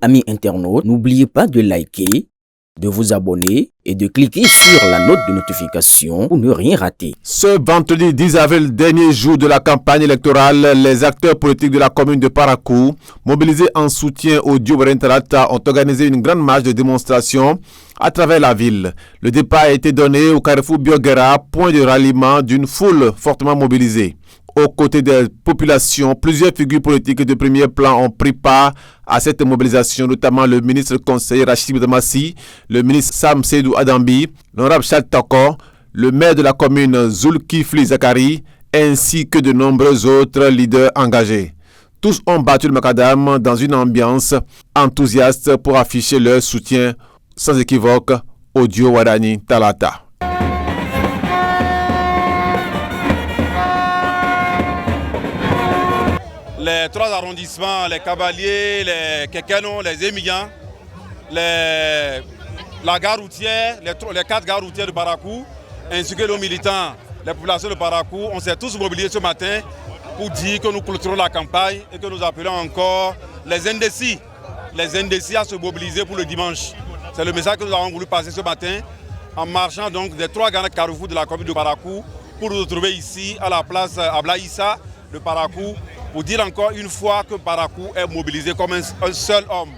Amis internautes, n'oubliez pas de liker, de vous abonner et de cliquer sur la note de notification pour ne rien rater. Ce vendredi 10 avril, dernier jour de la campagne électorale, les acteurs politiques de la commune de Parakou, mobilisés en soutien au Dio Wadai Talata, ont organisé une grande marche de démonstration à travers la ville. Le départ a été donné au carrefour Biogera, point de ralliement d'une foule fortement mobilisée. Aux côtés des populations, plusieurs figures politiques de premier plan ont pris part à cette mobilisation, notamment le ministre conseiller Rachid Damassi, le ministre Sam Seydou Adambi, l'honorable Chad Tako, le maire de la commune Zulkifli Zakari, ainsi que de nombreux autres leaders engagés. Tous ont battu le macadam dans une ambiance enthousiaste pour afficher leur soutien sans équivoque au Dio Wadai Talata. Les trois arrondissements, les Cavaliers, les Kekeno, les Émigrants, la gare routière, les 4 gares routières de Parakou, ainsi que nos militants, les populations de Parakou, on s'est tous mobilisés ce matin pour dire que nous clôturons la campagne et que nous appelons encore les indécis à se mobiliser pour le dimanche. C'est le message que nous avons voulu passer ce matin en marchant donc des 3 grands carrefours de la commune de Parakou pour nous retrouver ici à la place Ablaïssa de Parakou pour dire encore une fois que Parakou est mobilisé comme un seul homme,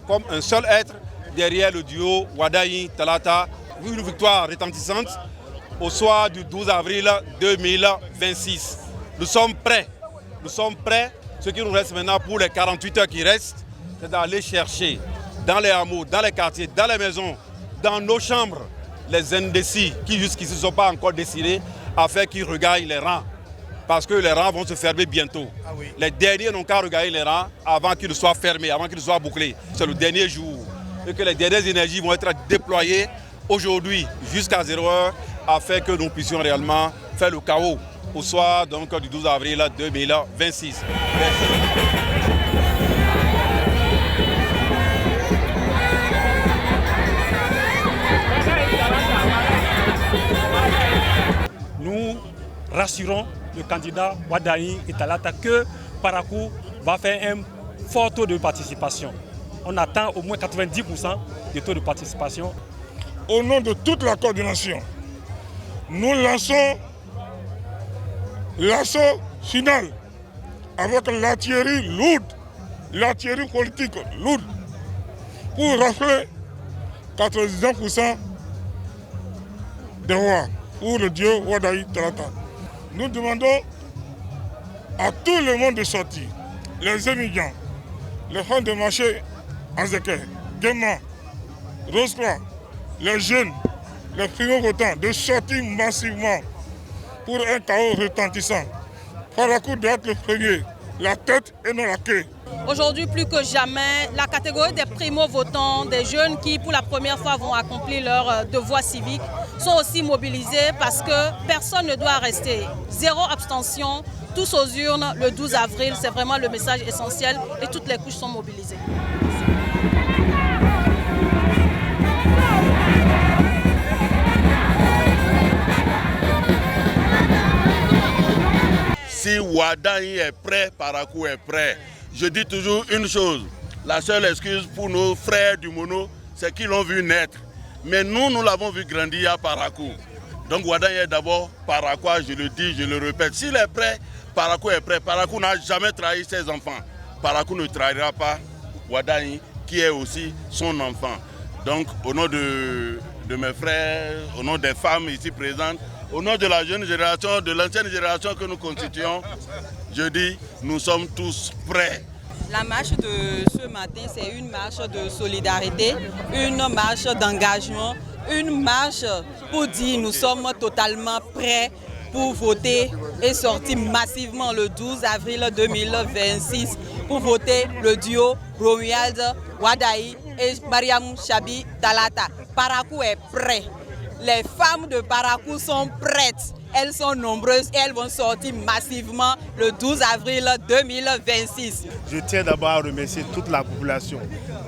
comme un seul être derrière le duo Wadai Talata. Une victoire retentissante au soir du 12 avril 2026. Nous sommes prêts. Ce qui nous reste maintenant pour les 48 heures qui restent, c'est d'aller chercher dans les hameaux, dans les quartiers, dans les maisons, dans nos chambres, les indécis qui jusqu'ici ne sont pas encore décidés afin qu'ils regagnent les rangs. Parce que les rangs vont se fermer bientôt. Ah oui. Les derniers n'ont qu'à regagner les rangs avant qu'ils soient fermés, avant qu'ils soient bouclés. C'est le dernier jour. Et que les dernières énergies vont être déployées aujourd'hui jusqu'à 0h afin que nous puissions réellement faire le chaos au soir donc, du 12 avril 2026. Merci. Nous rassurons le candidat Wadai Talata que Parakou va faire un fort taux de participation. On attend au moins 90% de taux de participation. Au nom de toute la coordination, nous lançons l'assaut final avec l'artillerie lourde, l'artillerie politique lourde, pour rafler 99% des voix pour le Dio Wadai Talata. Nous demandons à tout le monde de sortir, les émigrants, les femmes de marché Azeke, Guéman, Roseplan, les jeunes, les primo-votants, de sortir massivement pour un chaos retentissant. Parakou doit être le premier, la tête et non la queue. Aujourd'hui, plus que jamais, la catégorie des primo-votants, des jeunes qui pour la première fois vont accomplir leur devoir civique, sont aussi mobilisés parce que personne ne doit rester. 0 abstention, tous aux urnes le 12 avril, c'est vraiment le message essentiel et toutes les couches sont mobilisées. Si Wadai est prêt, Parakou est prêt. Je dis toujours une chose, la seule excuse pour nos frères du Mono, c'est qu'ils l'ont vu naître. Mais nous l'avons vu grandir à Parakou. Donc Wadai est d'abord Parakouois, je le dis, je le répète. S'il est prêt, Parakou est prêt. Parakou n'a jamais trahi ses enfants. Parakou ne trahira pas Wadai, qui est aussi son enfant. Donc au nom de mes frères, au nom des femmes ici présentes, au nom de la jeune génération, de l'ancienne génération que nous constituons, je dis, nous sommes tous prêts. La marche de ce matin, c'est une marche de solidarité, une marche d'engagement, une marche pour dire nous sommes totalement prêts pour voter et sortir massivement le 12 avril 2026 pour voter le duo Romuald Wadai et Mariam Chabi Talata. Parakou est prêt. Les femmes de Parakou sont prêtes. Elles sont nombreuses et elles vont sortir massivement le 12 avril 2026. Je tiens d'abord à remercier toute la population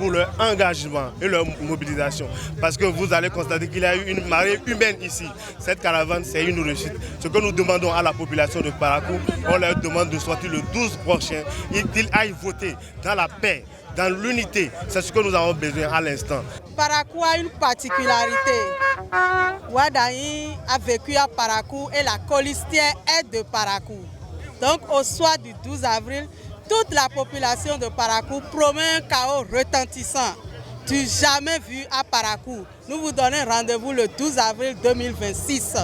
pour leur engagement et leur mobilisation. Parce que vous allez constater qu'il y a eu une marée humaine ici. Cette caravane, c'est une réussite. Ce que nous demandons à la population de Parakou, on leur demande de sortir le 12 prochain et qu'ils aillent voter dans la paix, dans l'unité. C'est ce que nous avons besoin à l'instant. Parakou a une particularité. Wadaï a vécu à Parakou et la colistière est de Parakou. Donc au soir du 12 avril, toute la population de Parakou promet un chaos retentissant, du jamais vu à Parakou. Nous vous donnons rendez-vous le 12 avril 2026.